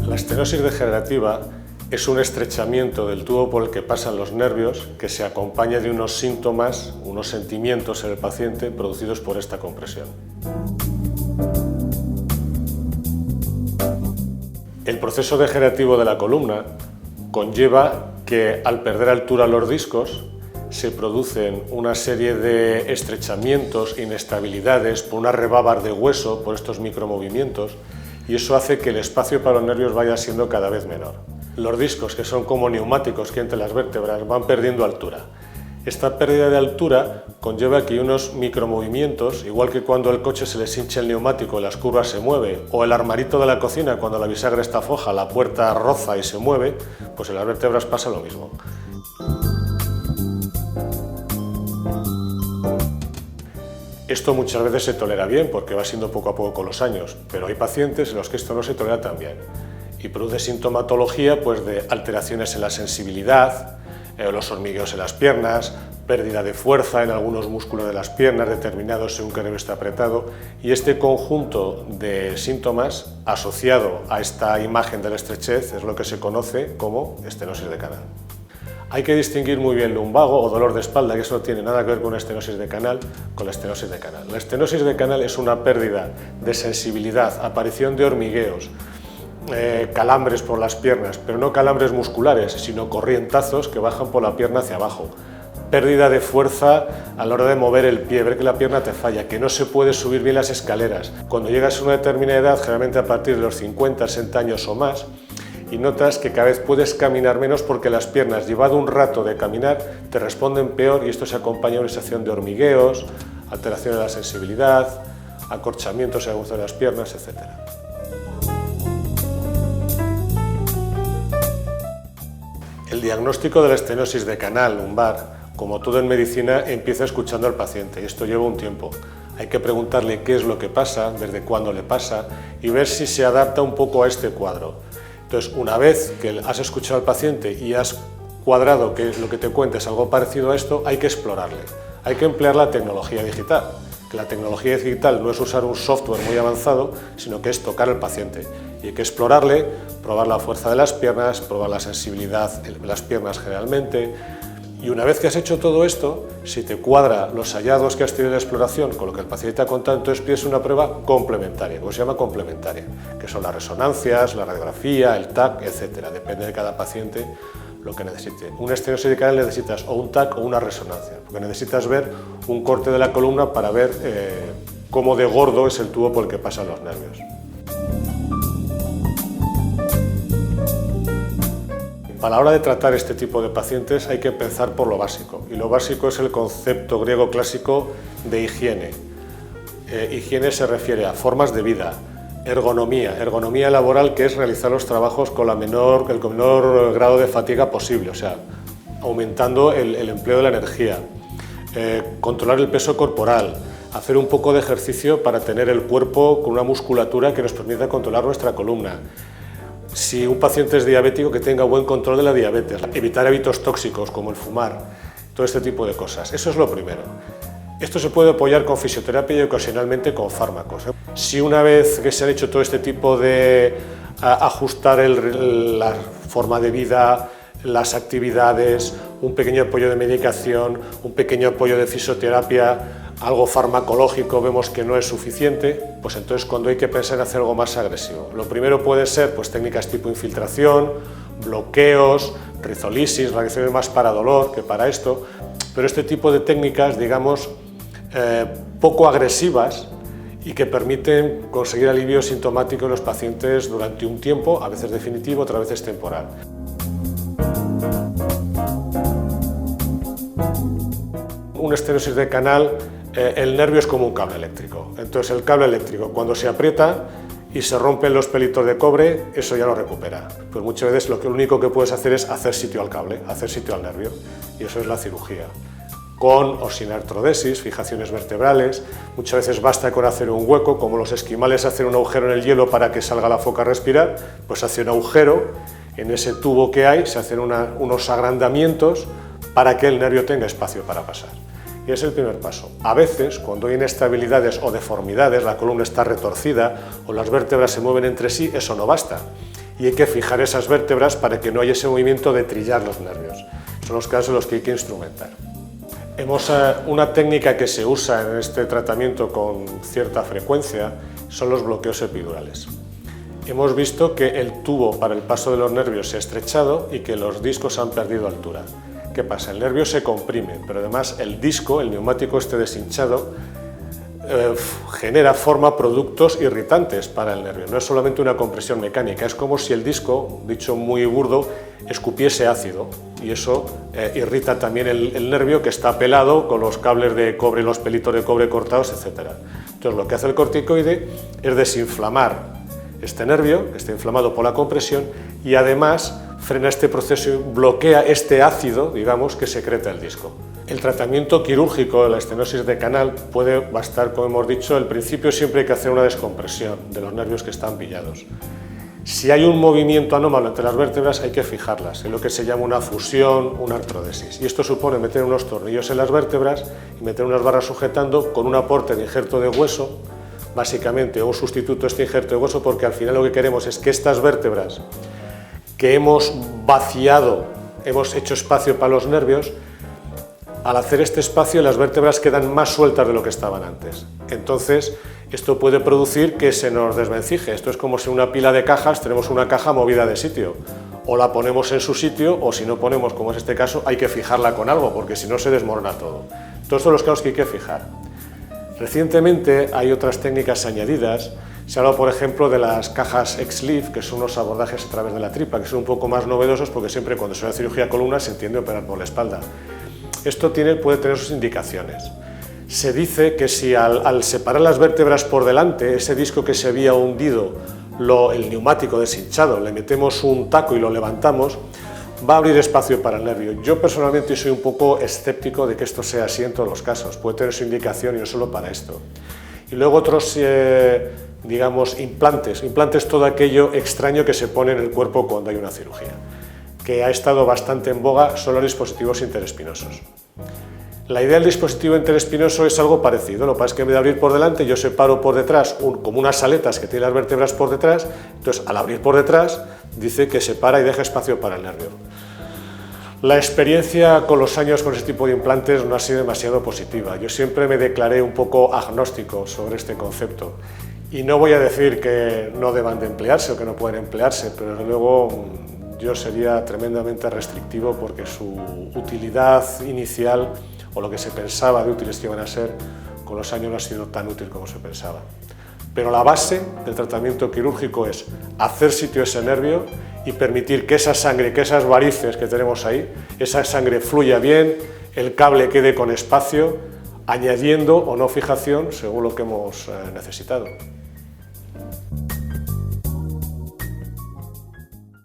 La estenosis degenerativa es un estrechamiento del tubo por el que pasan los nervios que se acompaña de unos síntomas, unos sentimientos en el paciente producidos por esta compresión. El proceso degenerativo de la columna conlleva que al perder altura los discos se producen una serie de estrechamientos, inestabilidades por una rebábar de hueso, por estos micromovimientos, y eso hace que el espacio para los nervios vaya siendo cada vez menor. Los discos, que son como neumáticos que entre las vértebras, van perdiendo altura. Esta pérdida de altura conlleva que hay unos micromovimientos, igual que cuando al coche se les hincha el neumático y las curvas se mueve, o el armarito de la cocina, cuando la bisagra está floja, la puerta roza y se mueve, pues en las vértebras pasa lo mismo. Esto muchas veces se tolera bien porque va siendo poco a poco con los años, pero hay pacientes en los que esto no se tolera tan bien y produce sintomatología pues, de alteraciones en la sensibilidad, los hormigueos en las piernas, pérdida de fuerza en algunos músculos de las piernas determinados según qué nervio está apretado, y este conjunto de síntomas asociado a esta imagen de la estrechez es lo que se conoce como estenosis de canal. Hay que distinguir muy bien lumbago o dolor de espalda, que eso no tiene nada que ver con la estenosis de canal, con la estenosis de canal. La estenosis de canal es una pérdida de sensibilidad, aparición de hormigueos, calambres por las piernas, pero no calambres musculares, sino corrientazos que bajan por la pierna hacia abajo. Pérdida de fuerza a la hora de mover el pie, ver que la pierna te falla, que no se puede subir bien las escaleras. Cuando llegas a una determinada edad, generalmente a partir de los 50, 60 años o más, y notas que cada vez puedes caminar menos porque las piernas, llevado un rato de caminar, te responden peor y esto se acompaña de una sensación de hormigueos, alteración de la sensibilidad, acorchamientos en el hueso de las piernas, etc. El diagnóstico de la estenosis de canal lumbar, como todo en medicina, empieza escuchando al paciente y esto lleva un tiempo. Hay que preguntarle qué es lo que pasa, desde cuándo le pasa y ver si se adapta un poco a este cuadro. Entonces, una vez que has escuchado al paciente y has cuadrado que lo que te cuenta es algo parecido a esto, hay que explorarle. Hay que emplear la tecnología digital. Que la tecnología digital no es usar un software muy avanzado, sino que es tocar al paciente. Y hay que explorarle, probar la fuerza de las piernas, probar la sensibilidad de las piernas generalmente. Y una vez que has hecho todo esto, si te cuadra los hallazgos que has tenido de exploración con lo que el paciente te ha contado, entonces pides una prueba complementaria, como se llama complementaria, que son las resonancias, la radiografía, el TAC, etc. Depende de cada paciente lo que necesite. Una estenosis de canal necesitas o un TAC o una resonancia, porque necesitas ver un corte de la columna para ver cómo de gordo es el tubo por el que pasan los nervios. A la hora de tratar este tipo de pacientes hay que empezar por lo básico, y lo básico es el concepto griego clásico de higiene. Higiene se refiere a formas de vida, ergonomía laboral, que es realizar los trabajos con el menor grado de fatiga posible, o sea, aumentando el empleo de la energía, controlar el peso corporal, hacer un poco de ejercicio para tener el cuerpo con una musculatura que nos permita controlar nuestra columna. Si un paciente es diabético, que tenga buen control de la diabetes, evitar hábitos tóxicos como el fumar, todo este tipo de cosas. Eso es lo primero. Esto se puede apoyar con fisioterapia y ocasionalmente con fármacos. Si una vez que se han hecho todo este tipo de ajustar la forma de vida, las actividades, un pequeño apoyo de medicación, un pequeño apoyo de fisioterapia, algo farmacológico vemos que no es suficiente, pues entonces cuando hay que pensar en hacer algo más agresivo. Lo primero puede ser pues, técnicas tipo infiltración, bloqueos, rizolisis, radiaciones más para dolor que para esto, pero este tipo de técnicas, digamos, poco agresivas y que permiten conseguir alivio sintomático en los pacientes durante un tiempo, a veces definitivo, otras veces temporal. Una estenosis de canal, el nervio es como un cable eléctrico. Entonces el cable eléctrico, cuando se aprieta y se rompen los pelitos de cobre, eso ya lo recupera. Pues muchas veces lo único que puedes hacer es hacer sitio al cable, hacer sitio al nervio, y eso es la cirugía. con o sin artrodesis, fijaciones vertebrales. Muchas veces basta con hacer un hueco, como los esquimales hacen un agujero en el hielo para que salga la foca a respirar, pues hace un agujero, en ese tubo que hay se hacen unos agrandamientos para que el nervio tenga espacio para pasar. Y es el primer paso. A veces, cuando hay inestabilidades o deformidades, la columna está retorcida o las vértebras se mueven entre sí, eso no basta. Y hay que fijar esas vértebras para que no haya ese movimiento de trillar los nervios. Son los casos en los que hay que instrumentar. Una técnica que se usa en este tratamiento con cierta frecuencia son los bloqueos epidurales. Hemos visto que el tubo para el paso de los nervios se ha estrechado y que los discos han perdido altura. ¿Qué pasa? El nervio se comprime, pero además el disco, el neumático este deshinchado, forma productos irritantes para el nervio. No es solamente una compresión mecánica, es como si el disco, dicho muy burdo, escupiese ácido y eso irrita también el nervio, que está pelado con los cables de cobre, los pelitos de cobre cortados, etc. Entonces lo que hace el corticoide es desinflamar este nervio, que está inflamado por la compresión, y además frena este proceso y bloquea este ácido, digamos, que secreta el disco. El tratamiento quirúrgico de la estenosis de canal puede bastar, como hemos dicho, al principio siempre hay que hacer una descompresión de los nervios que están pillados. Si hay un movimiento anómalo entre las vértebras hay que fijarlas, en lo que se llama una fusión, una artrodesis. Y esto supone meter unos tornillos en las vértebras y meter unas barras sujetando con un aporte de injerto de hueso, básicamente, o un sustituto a este injerto de hueso, porque al final lo que queremos es que estas vértebras que hemos vaciado, hemos hecho espacio para los nervios, al hacer este espacio las vértebras quedan más sueltas de lo que estaban antes. Entonces, esto puede producir que se nos desvencije. Esto es como si en una pila de cajas tenemos una caja movida de sitio. O la ponemos en su sitio, o si no ponemos, como es este caso, hay que fijarla con algo, porque si no se desmorona todo. Todos son los casos que hay que fijar. Recientemente hay otras técnicas añadidas. Se habla, por ejemplo, de las cajas X-Leaf, que son unos abordajes a través de la tripa, que son un poco más novedosos porque siempre cuando se hace cirugía columna se entiende operar por la espalda. Esto puede tener sus indicaciones. Se dice que si al separar las vértebras por delante, ese disco que se había hundido, el neumático deshinchado, le metemos un taco y lo levantamos, va a abrir espacio para el nervio. Yo personalmente soy un poco escéptico de que esto sea así en todos los casos. Puede tener su indicación y no solo para esto. Y luego otros, digamos, implantes todo aquello extraño que se pone en el cuerpo cuando hay una cirugía, que ha estado bastante en boga, son los dispositivos interespinosos. La idea del dispositivo interespinoso es algo parecido, lo que pasa es que en vez de abrir por delante yo separo por detrás como unas aletas que tienen las vértebras por detrás, entonces al abrir por detrás dice que separa y deja espacio para el nervio. La experiencia con los años con ese tipo de implantes no ha sido demasiado positiva. Yo siempre me declaré un poco agnóstico sobre este concepto. Y no voy a decir que no deban de emplearse o que no pueden emplearse, pero desde luego yo sería tremendamente restrictivo porque su utilidad inicial o lo que se pensaba de útiles que iban a ser, con los años no ha sido tan útil como se pensaba. Pero la base del tratamiento quirúrgico es hacer sitio a ese nervio y permitir que esa sangre, que esas varices que tenemos ahí, esa sangre fluya bien, el cable quede con espacio, añadiendo o no fijación según lo que hemos necesitado.